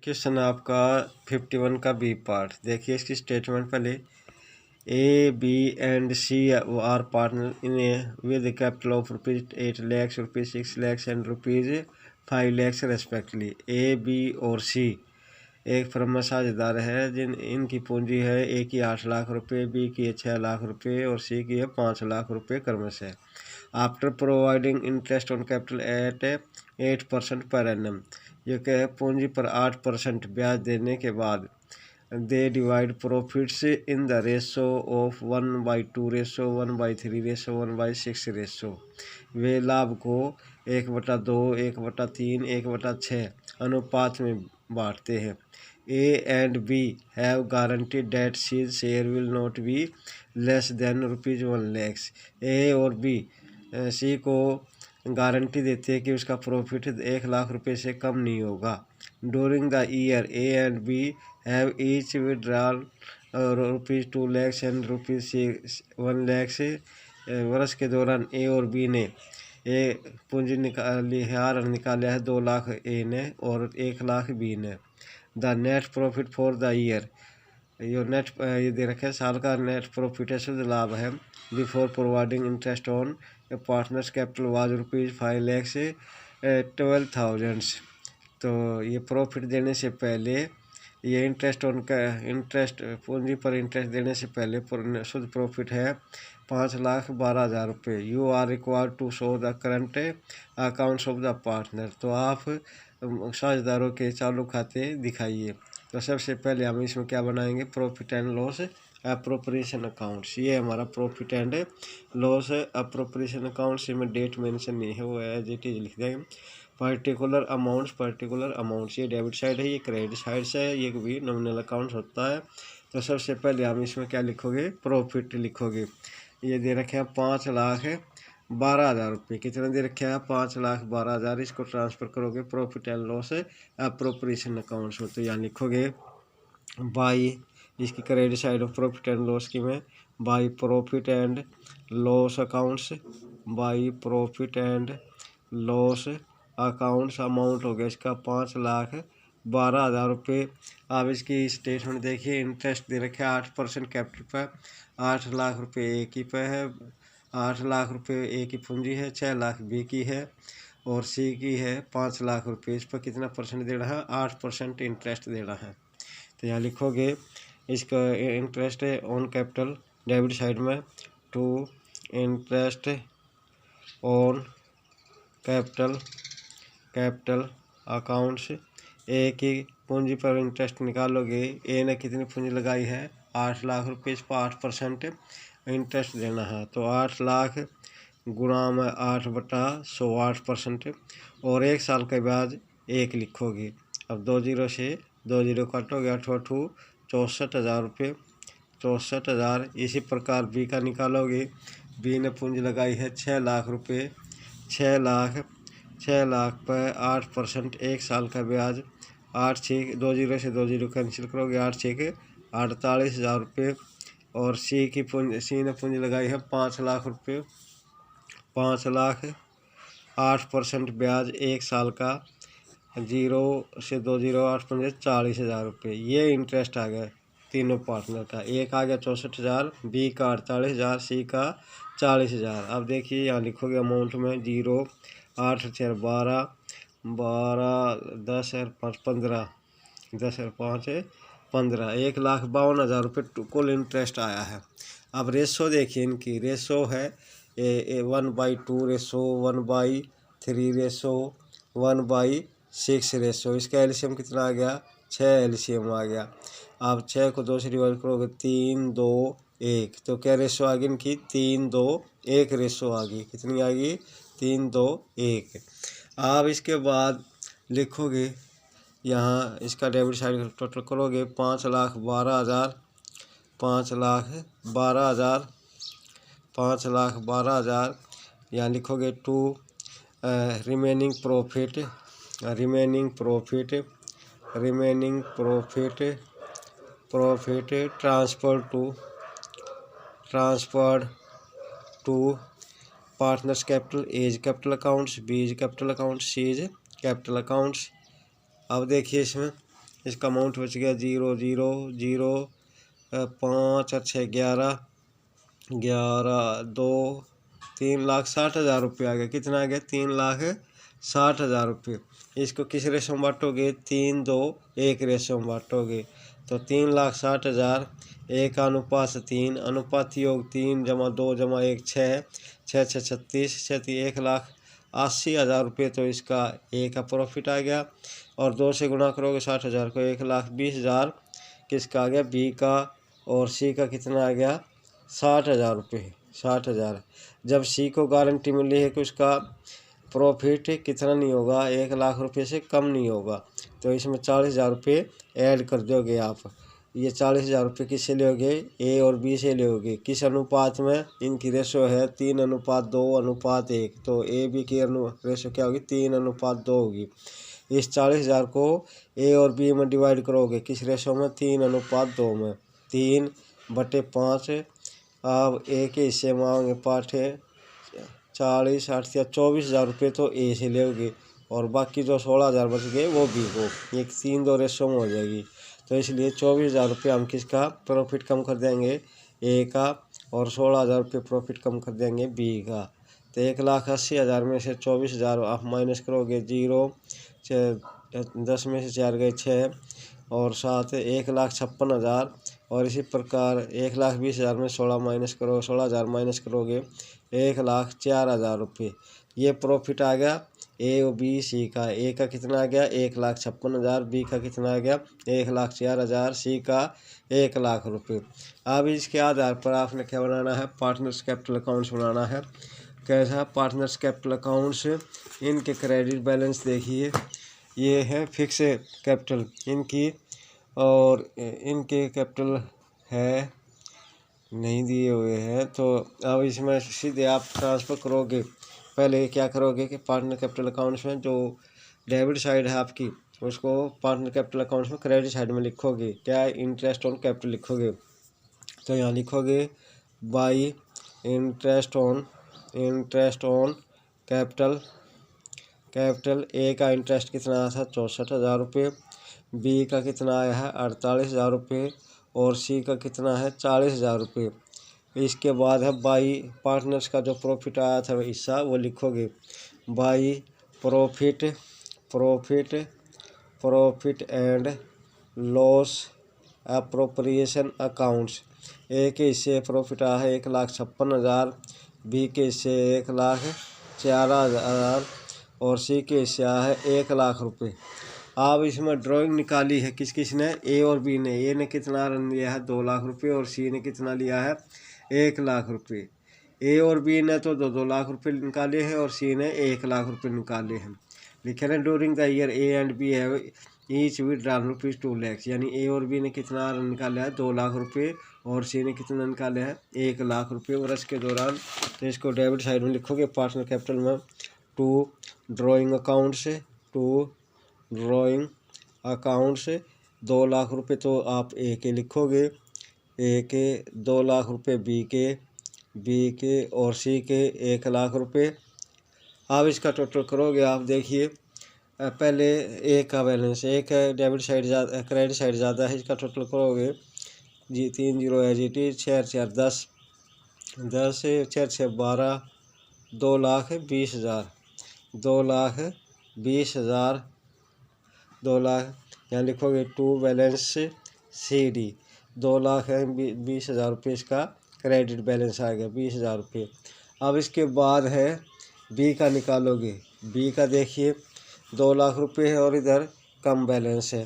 Question आपका 51 का B part. देखिए इसकी स्टेटमेंट पहले। A B and C are partner in with capital of rupees 8 lakhs, rupees 6 lakhs and rupees 5 lakhs respectively. A B और C एक firm में साझेदार है जिन इनकी पूंजी है। ए की 8 लाख रुपए, बी की है 6 लाख रुपए और सी की है 5 लाख रुपए क्रमशः। After providing interest on capital eight 8% per annum, ये क्या पूंजी पर 8% ब्याज देने के बाद they divide profits in the ratio of 1/2 ratio 1/3 ratio 1/6 ratio. वे लाभ को 1/2 1/3 1/6 अनुपात में बांटते हैं। A and B have guaranteed that C's share will not be less than rupees 1 lakhs। A और बी सी को गारंटी देते हैं कि उसका प्रॉफिट 1 लाख रुपए से कम नहीं होगा। During the year A and B have each withdrawal rupees 2 lakhs and rupees 1 lakhs। वर्ष के दौरान ए और बी ने पूंजी निकाला है 2 लाख ए ने और 1 लाख बी ने। The net profit for the year, ये नेट ये दे रखे साल का नेट प्रॉफिट है, शुद्ध लाभ है। Before providing interest on partners capital was rupees 5 lakhs 12,000। तो ये प्रॉफिट देने से पहले ये इंटरेस्ट पूंजी पर इंटरेस्ट देने से पहले शुद्ध प्रॉफिट है 5,12,000 रुपये। You are required to show the current accounts of the partner, तो आप साझेदारों के चालू खाते दिखाइए। तो सबसे पहले हम इसमें क्या बनाएंगे, profit and loss appropriation accounts. ये हमारा profit and loss appropriation accounts, में डेट मेंशन नहीं है, वो एज इट इज लिख देंगे। पर्टिकुलर अमाउंट्स, ये डेबिट साइड है, ये क्रेडिट साइड से है, ये भी नॉमिनल अकाउंट होता है। तो सबसे पहले हम इसमें क्या लिखोगे, प्रॉफिट लिखोगे। ये दे रखे हैं 5,12,000 रुपये। कितना दे रखे हैं, 5,12,000। इसको ट्रांसफ़र करोगे profit and loss appropriation accounts हो, तो यहाँ लिखोगे बाई, इसकी credit side of profit and loss की में by profit and loss accounts, by profit and loss accounts. Amount हो गया इसका 5,12,000 रुपये। अब इसकी स्टेटमेंट देखिए। इंटरेस्ट दे रखे 8% कैपिटल पर, 8 लाख रुपये ए की पे है, 8 लाख रुपये ए की पूंजी है, 6 लाख बी की है और सी की है 5 लाख रुपये। इस पर कितना परसेंट देना है, 8% इंटरेस्ट देना है। तो यहाँ लिखोगे इसका interest on capital debit side में to interest on capital accounts. A की पूंजी पर इंटरेस्ट निकालोगे। ए ने कितनी पूंजी लगाई है, 8 लाख रुपये, इस पर 8% इंटरेस्ट देना है। तो 8 लाख गुणा में 8/100 8%, और 1 साल के बाद 1 लिखोगे। अब 2 जीरो से 2 जीरो काटोगे, 8 64,000 रुपये, 64,000। इसी प्रकार बी का निकालोगे। बी ने पूंजी लगाई है 6 लाख रुपये, 6 लाख पर 8%, 1 साल का ब्याज 8 6 2 जीरो से 2 जीरो कैंसिल करोगे, 8 6 48,000 रुपये। और सी ने पूंजी लगाई है 5 लाख रुपये, 5 लाख 8% ब्याज 1 साल का, 0 से 2 जीरो 8 5 40,000 रुपये। ये इंटरेस्ट आ गया तीनों पार्टनर का। एक आ गया 64,000, बी का 48,000, सी का 40,000। अब देखिए यहाँ लिखोगे अमाउंट में 0 8 4 12 12 10 और 5 15, 10 और 5 15, 1,52,000 रुपये कुल इंटरेस्ट आया है। अब रेशो देखिए इनकी, रेशो है 1/2 रेशो 1/3 रेशो 1/6 रेशो। इसका एलसीएम कितना आ गया, 6 एलसीएम आ गया। आप 6 को 2 से डिवाइड करोगे, 3 2 1, तो क्या रेशो आ गई इनकी, 3 2 1 रेशो आ गई। कितनी आ गई, 3 2 1। आप इसके बाद लिखोगे यहाँ इसका डेबिट साइड टोटल करोगे, 5,12,000, 5,12,000, 5,12,000। यहाँ लिखोगे to remaining profit transferred to partners capital, as capital accounts, B is capital accounts, C is capital accounts. अब देखिए इसमें इसका अमाउंट बच गया 0 0 0 5 और 6 11 11 2 3,60,000 रुपये आ गया। कितना आ गया? 3,60,000 रुपये। इसको किस रेशो में बांटोगे? 3 2 1 रेशो में बांटोगे तो 3,60,000 1 अनुपात 3 अनुपात योग 3 जमा 2 जमा 1 6 6 6 36 6 1,80,000 रुपये। तो इसका ए का प्रॉफिट आ गया। और 2 से गुणा करोगे 60,000 को 1,20,000 किसका आ गया? बी का। और सी का कितना आ गया? 60,000 रुपये। 60,000। जब सी को गारंटी मिली है कि उसका प्रॉफिट कितना नहीं होगा, 1,00,000 रुपये से कम नहीं होगा, तो इसमें 40,000 रुपये ऐड कर दोगे आप। ये 40,000 रुपये किससे लोगे? ए और बी से लोगे। किस अनुपात में? इनकी रेशो है 3:2:1। तो ए बी की रेशो क्या होगी? 3:2 होगी। इस 40,000 को ए और बी में डिवाइड करोगे किस रेशो में? 3:2 में। 3/5। अब ए के हिस्से मांगे पाठ है 40 60 या 24,000 रुपये तो ए से लोगे और बाकी जो 16,000 बच गए वो बी को। एक 3-2 रेशो में हो जाएगी। तो इसलिए 24,000 रुपये हम किसका प्रॉफिट कम कर देंगे? ए का। और 16,000 रुपये प्रॉफिट कम कर देंगे बी का। तो 1,80,000 में से 24,000 आप माइनस करोगे 0 10 में से 4 गए 6 और 7 1,56,000। और इसी प्रकार 1,20,000 में 16 माइनस करो 16,000 माइनस करोगे 1,04,000 रुपये। ये प्रॉफिट आ गया ए और बी सी का। ए का कितना आ गया? 1,56,000। बी का कितना आ गया? 1,04,000। सी का 1,00,000 रुपये। अब इसके आधार पर आपने क्या बनाना है? पार्टनर्स कैपिटल अकाउंट्स बनाना है। कैसा पार्टनर्स कैपिटल अकाउंट्स? इनके क्रेडिट बैलेंस देखिए, ये है फिक्स कैपिटल इनकी, और इनके कैपिटल है नहीं दिए हुए हैं। तो अब इसमें सीधे आप ट्रांसफ़र करोगे। पहले क्या करोगे कि पार्टनर कैपिटल अकाउंट्स में जो डेबिट साइड है आपकी उसको पार्टनर कैपिटल अकाउंट्स में क्रेडिट साइड में लिखोगे। क्या? इंटरेस्ट ऑन कैपिटल लिखोगे। तो यहाँ लिखोगे बाई इंटरेस्ट ऑन कैपिटल। ए का इंटरेस्ट कितना आया था? 64,000 रुपये। बी का कितना आया है? 48,000 रुपये। और सी का कितना है? 40,000 रुपये। इसके बाद है बाई पार्टनर्स का जो प्रॉफिट आया था हिस्सा वो लिखोगे। By profit and loss appropriation accounts. A के हिस्से प्रॉफिट आया है 1,56,000। बी के हिस्से 1,04,000 और सी के हिस्से आया है 1,00,000 रुपये। अब इसमें ड्राइंग निकाली है किस किस ने? ए और बी ने। ए ने कितना लिया है? 2,00,000 रुपये और सी ने कितना लिया है? 1,00,000 रुपये। ए और बी ने तो 2-2 लाख रुपये निकाले हैं और सी ने 1,00,000 रुपये निकाले हैं। लिखे ना during the year A and B have each withdrawn rupees 2 lakh. यानी ए और बी ने कितना निकाला है? 2,00,000 रुपये और सी ने कितना निकाले हैं? 1,00,000 रुपये वर्ष के दौरान। तो इसको डेबिट साइड में लिखोगे पार्टनर कैपिटल में। टू ड्राइंग अकाउंट्स 2,00,000 रुपये तो आप ए के लिखोगे। ए के 2,00,000 रुपये बी के और सी के 1,00,000 रुपये। अब इसका टोटल करोगे आप देखिए। पहले ए का बैलेंस, ए का डेबिट साइड ज़्यादा क्रेडिट साइड ज़्यादा है, इसका टोटल करोगे जी 3 0 है जी टी 6 4 10 10 4 6 12 2,20,000 2,20,000 2,00,000। यहाँ लिखोगे टू बैलेंस सी डी 2,20,000 रुपये इसका क्रेडिट बैलेंस आ गया 20,000 रुपये। अब इसके बाद है बी का निकालोगे। बी का देखिए 2,00,000 रुपये है और इधर कम बैलेंस है,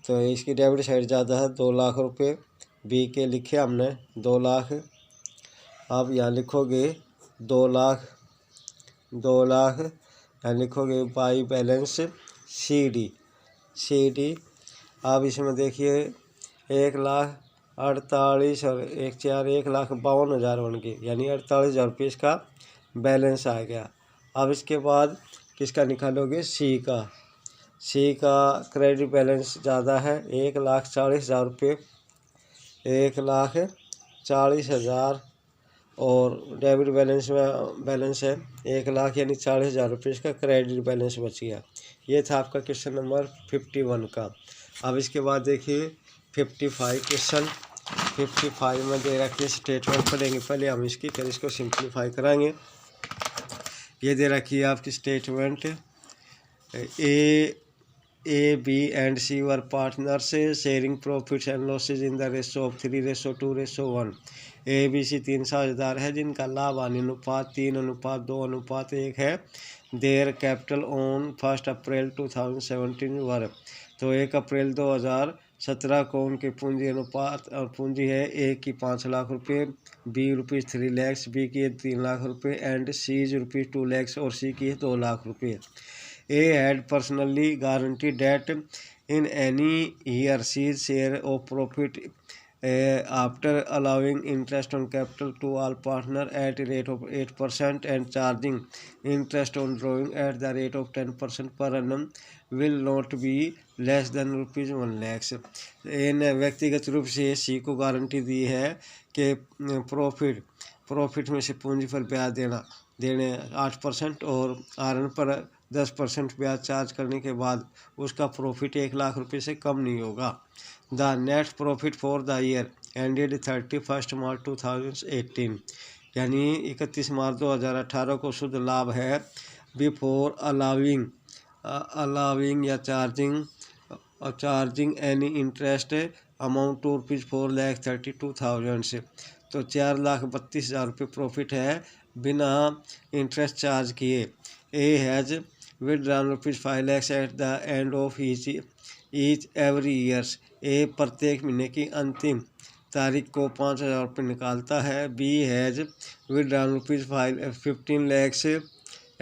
तो इसकी डेबिट साइड ज़्यादा है 2,00,000 रुपये। बी के लिखे हमने 2,00,000। अब यहाँ लिखोगे 2,00,000 यहाँ लिखोगे बाई बैलेंस सी डी। अब इसमें देखिए 1,48,000 और 1,52,000 बन गए, यानी 48,000 रुपये इसका बैलेंस आ गया। अब इसके बाद किसका निकालोगे? सी का क्रेडिट बैलेंस ज़्यादा है 1,40,000 रुपये 1,40,000 और डेबिट बैलेंस है 1,00,000 यानी 40,000 रुपये इसका क्रेडिट बैलेंस बच गया। ये था आपका क्वेश्चन नंबर 51 का। अब इसके बाद देखिए 55 क्वेश्चन 55 में दे रखी है स्टेटमेंट पढ़ेंगे पहले हम इसकी, फिर इसको सिंप्लीफाई कराएंगे। ये दे रखी है आपकी statement, A, B and C were partners sharing profits and losses in the ratio of 3:2:1। ABC 3 साझेदार है जिनका लाभ हानि अनुपात 3:2:1 है। देयर कैपिटल ऑन 1 अप्रैल 2017 वर, तो 1 अप्रैल 2017 को उनके पूंजी अनुपात और पूंजी है ए की 5 लाख रुपये, बी रुपीज़ 3 लाख, बी की है 3 लाख रुपये एंड सी रुपीज़ 2 लाख और सी की है 2 लाख रुपये। A had personally guaranteed that in any year C's share of profit after allowing interest on capital to all partners at a rate of 8% and charging interest on drawing at the rate of 10% per annum will not be less than rupees 1 lakh. इन व्यक्तिगत रूप से सी को guarantee दी है कि profit में से पूंजी पर ब्याज देने 8% और आरएन पर 10% ब्याज चार्ज करने के बाद उसका प्रॉफिट 1 लाख रुपये से कम नहीं होगा। The net profit for the year ended 31 मार्च 2018, यानी 31 मार्च 2018 को शुद्ध लाभ है बिफोर अलाविंग या charging any interest amount to rupees 4,32,000 से, तो 4,32,000 रुपये प्रॉफिट है बिना इंटरेस्ट चार्ज किए। A has withdrawn rupees 5 lakhs at the end of each every years। ए प्रत्येक महीने की अंतिम तारीख को 5,000 रुपये निकालता है। B has withdrawn rupees 15 lakhs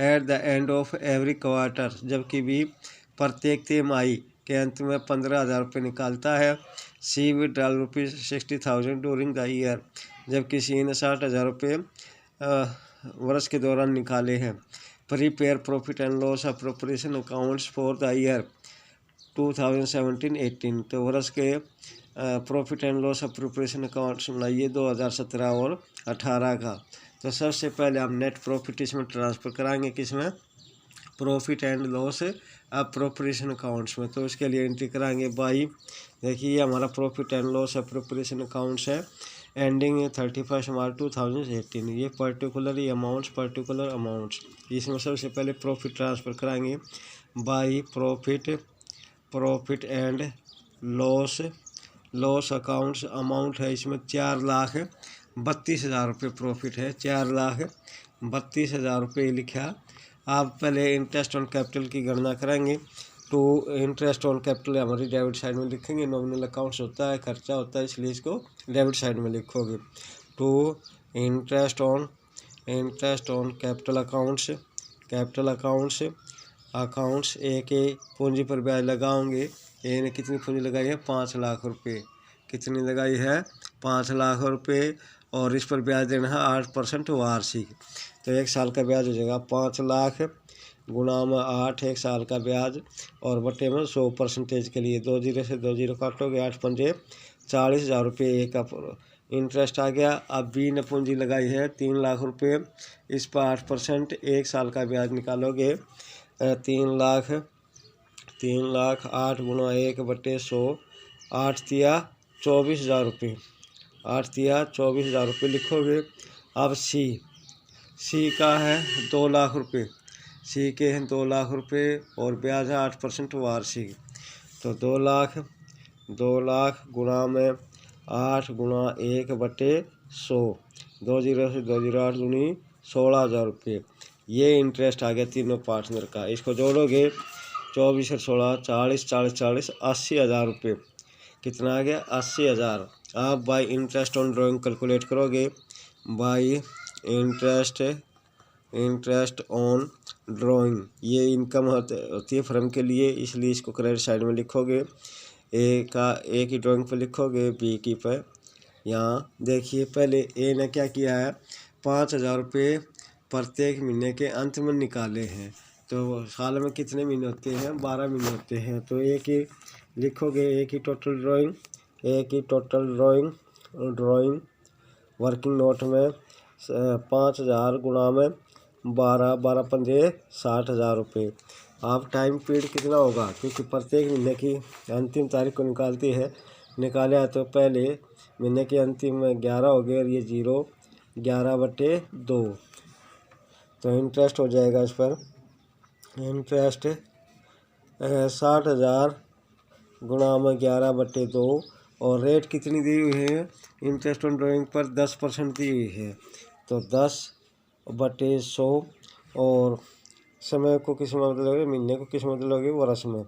at the end of every quarter, जबकि बी प्रत्येक तिमाही के अंत में 15,000 रुपये निकालता है। सी withdrawn rupees 60,000 during the year, जबकि सी ने 60,000 रुपये वर्ष के दौरान निकाले हैं। Prepare profit and loss appropriation accounts for the year 2017-18, तो वर्ष के profit and loss appropriation accounts बनाइए 2017 और 18 का। तो सबसे पहले हम नेट प्रॉफिट इसमें ट्रांसफ़र कराएंगे, किसमें, profit and loss appropriation accounts में। तो इसके लिए एंट्री कराएंगे बाई, देखिए हमारा profit and loss appropriation accounts है एंडिंग 31 मार्च 2018। ये पर्टिकुलर अमाउंट्स, इसमें सबसे पहले प्रॉफिट ट्रांसफ़र कराएंगे by profit and loss accounts. Amount है इसमें 4,32,000 रुपये प्रॉफिट है, 4,32,000 रुपये लिखा। आप पहले इंटरेस्ट ऑन कैपिटल की गणना करेंगे, तो इंटरेस्ट ऑन कैपिटल हमारी डेबिट साइड में लिखेंगे। नॉमिनल अकाउंट्स होता है, खर्चा होता है, इसलिए इसको डेबिट साइड में लिखोगे। तो interest on capital accounts A के पूंजी पर ब्याज लगाओगे। ए ने कितनी पूंजी लगाई है, 5 लाख रुपये। कितनी लगाई है, 5 लाख रुपये, और इस पर ब्याज देना है 8% वार्षिक। तो 1 साल का ब्याज हो जाएगा 5 लाख गुणा में 8, 1 साल का ब्याज, और बटे में 100% के लिए 2 जीरो से 2 जीरो काटोगे, 8 पंजे 40,000 रुपये एक का इंटरेस्ट आ गया। अब बी ने पूंजी लगाई है 3 लाख रुपये, इस पर 8% 1 साल का ब्याज निकालोगे। 3 लाख 8 गुणा 1/100, 8 तिया 24,000 रुपये, 8 तिया 24,000 रुपये लिखोगे। अब सी का है 2 लाख रुपये, सी के हैं 2 लाख रुपये और ब्याज है 8% वार्षिक। तो 2 लाख गुणा में 8 गुणा 1/100, 2 जीरो से 2 जीरो 8 दूनी 16,000 रुपये। ये इंटरेस्ट आ गया तीनों पार्टनर का। इसको जोड़ोगे 24 और 16 40 40 40 80,000 रुपये। कितना आ गया, 80,000। आप by interest on drawing calculate करोगे, बाई इंटरेस्ट ऑन ड्राइंग, ये इनकम होती है फर्म के लिए, इसलिए इसको क्रेडिट साइड में लिखोगे। ए की ड्राइंग पर लिखोगे, बी की पर। यहाँ देखिए पहले ए ने क्या किया है, 5,000 रुपये प्रत्येक महीने के अंत में निकाले हैं। तो साल में कितने महीने होते हैं, 12 महीने होते हैं। तो ए की लिखोगे, ए की टोटल ड्राइंग वर्किंग नोट में 5,000 गुणा में 12 पंजे 60,000 रुपये। आप टाइम पीरियड कितना होगा, क्योंकि प्रत्येक महीने की अंतिम तारीख को निकालती है। निकाले तो पहले महीने की अंतिम में 11 हो गए और ये 0 11/2, तो इंटरेस्ट हो जाएगा इस पर। इंटरेस्ट 60,000 गुणा में 11/2 और रेट कितनी दी हुई है इंटरेस्ट ऑन ड्राइंग पर 10% दी हुई है, तो 10/100 और समय को किस में बदलोगे, महीने को किस में बदलोगे, वर्ष में,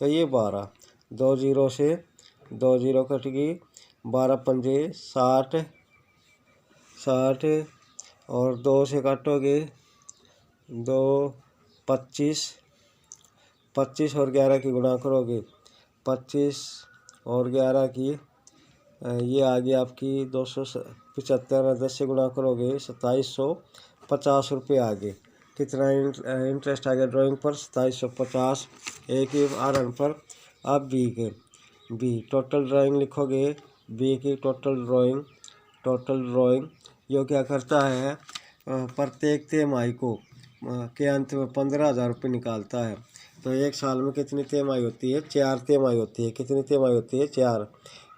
तो ये 12, 2 0 से 2 0 कट गई, 12 पंजे 60 और 2 से काटोगे 2 25 और 11 की गुणा करोगे, 25 और 11 की ये आ गई आपकी 275, 10 से गुणा करोगे 2750 रुपये आ गए। कितना इंटरेस्ट आ गया ड्राइंग पर, 2750 एक ही आरन पर। अब बी टोटल ड्राइंग लिखोगे, बी की टोटल ड्राइंग यो क्या करता है, प्रत्येक तिमाही को के अंत में 15,000 रुपये निकालता है। तो एक साल में कितनी तिमाही होती है, 4 तिमाही होती है। कितनी तिमाही होती है, 4।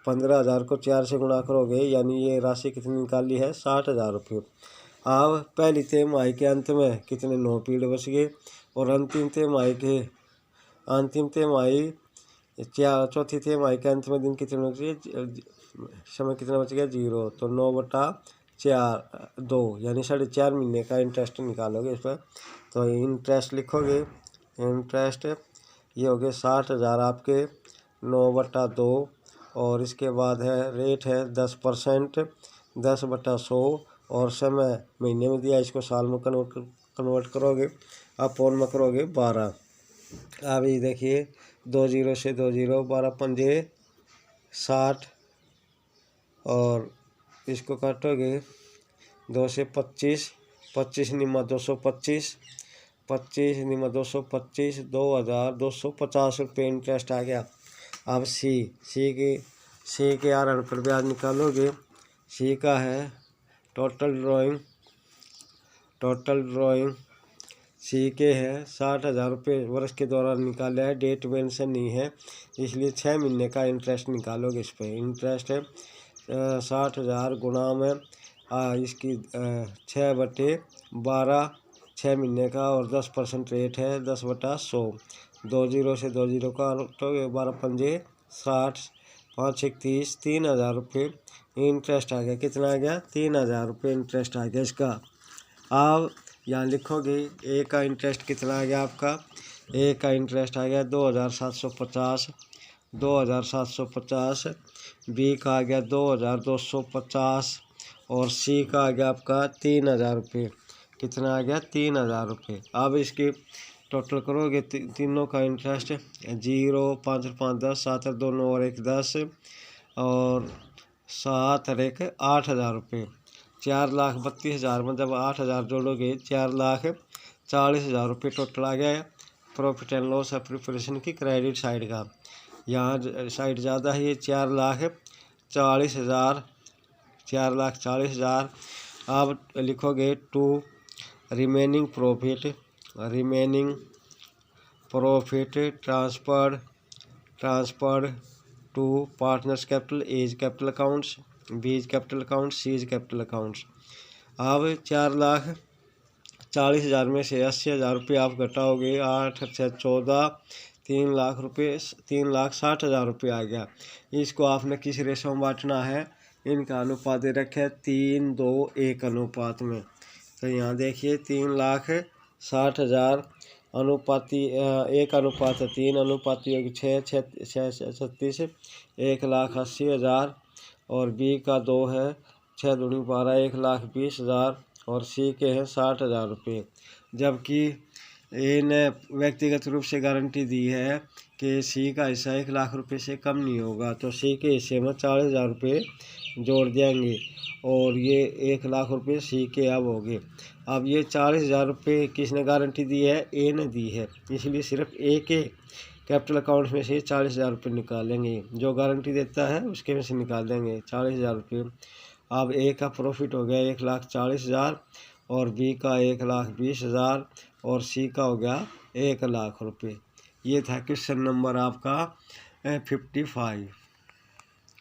15,000 को 4 से गुणा करोगे, यानी ये राशि कितनी निकाली है, 60,000 रुपये। अब पहली तिमाही के अंत में कितने 9 पीरियड बच गए, और अंतिम तिमाही चौथी तिमाही के अंत में दिन कितने बच गए, समय कितना बच गया, 0, तो 9/2 यानी 4.5 महीने का इंटरेस्ट निकालोगे इस पर। तो इंटरेस्ट लिखोगे, इंटरेस्ट ये हो गए 60,000 आपके 9/2, और इसके बाद है रेट है 10%, 10/100, और समय महीने में दिया, इसको साल में कन्वर्ट करोगे, अपॉन में करोगे 12। अब ये देखिए 2 0 से 2 0, 12 पंजे 60 और इसको काटोगे 2 से 25, 25 निमा 225, 25 निमा 225, 2,250 रुपये इंटरेस्ट आ गया। अब सी के आरन पर ब्याज निकालोगे। सी का है टोटल ड्राइंग सी के है 60,000 रुपये वर्ष के दौरान निकाला है, डेट मेंशन नहीं है, इसलिए 6 महीने का इंटरेस्ट निकालोगे इस पर। इंटरेस्ट है 60,000 गुणा में इसकी 6/12, 6 महीने का, और 10% रेट है 10/100। 2 0 से 2 0 का 12 पंजे 60, 5 31, 3,000 रुपये इंटरेस्ट आ गया। कितना आ गया, 3,000 रुपये इंटरेस्ट आ गया इसका। अब यहाँ लिखोगे ए का इंटरेस्ट कितना आ गया आपका, ए का इंटरेस्ट आ गया 2,750, बी का आ गया 2,250, और सी का आ गया आपका 3,000 रुपये। कितना आ गया, 3,000 रुपये। अब इसकी टोटल करोगे, तीनों का इंटरेस्ट 0, 5 और 5 10, 7 और 2 9 और 1 10, और 7 और 1 8,000 रुपये। 4,32,000 में जब 8,000 जोड़ोगे 4,40,000 रुपये टोटल आ गया। Profit and loss of preparation की क्रेडिट साइड का, यहाँ साइड ज़्यादा है, ये 4,40,000, 4,40,000। अब लिखोगे to remaining profit transferred to partners capital, as capital accounts, B is capital accounts, C is capital accounts. अब 4,40,000 में से 80,000 रुपये आप घटाओगे, 8 6 14, 3 लाख रुपये, 3,60,000 रुपये आ गया। इसको आपने किस रेशो में बांटना है, इनका अनुपात दे रखे है 3 2 1 अनुपात में। तो यहाँ देखिए 3,60,000 अनुपाती 1:3 अनुपाती होगी 6 36, 1,80,000, और बी का 2 है 6 दूनी 12, 1,20,000, और सी के हैं 60,000 रुपये। जबकि ए ने व्यक्तिगत रूप से गारंटी दी है कि सी का हिस्सा 1,00,000 रुपये से कम नहीं होगा, तो सी के हिस्से में 40,000 रुपये जोड़ देंगे, और ये 1,00,000 रुपये सी के अब हो गए। अब ये 40,000 रुपये किसने गारंटी दी है, ए ने दी है, इसलिए सिर्फ ए के कैपिटल अकाउंट में से 40,000 रुपये निकालेंगे, जो गारंटी देता है उसके में से निकाल देंगे 40,000 रुपये। अब ए का प्रॉफिट हो गया 1,40,000, और बी का 1,20,000, और सी का हो गया 1 लाख रुपए। ये था क्वेश्चन नंबर आपका 55।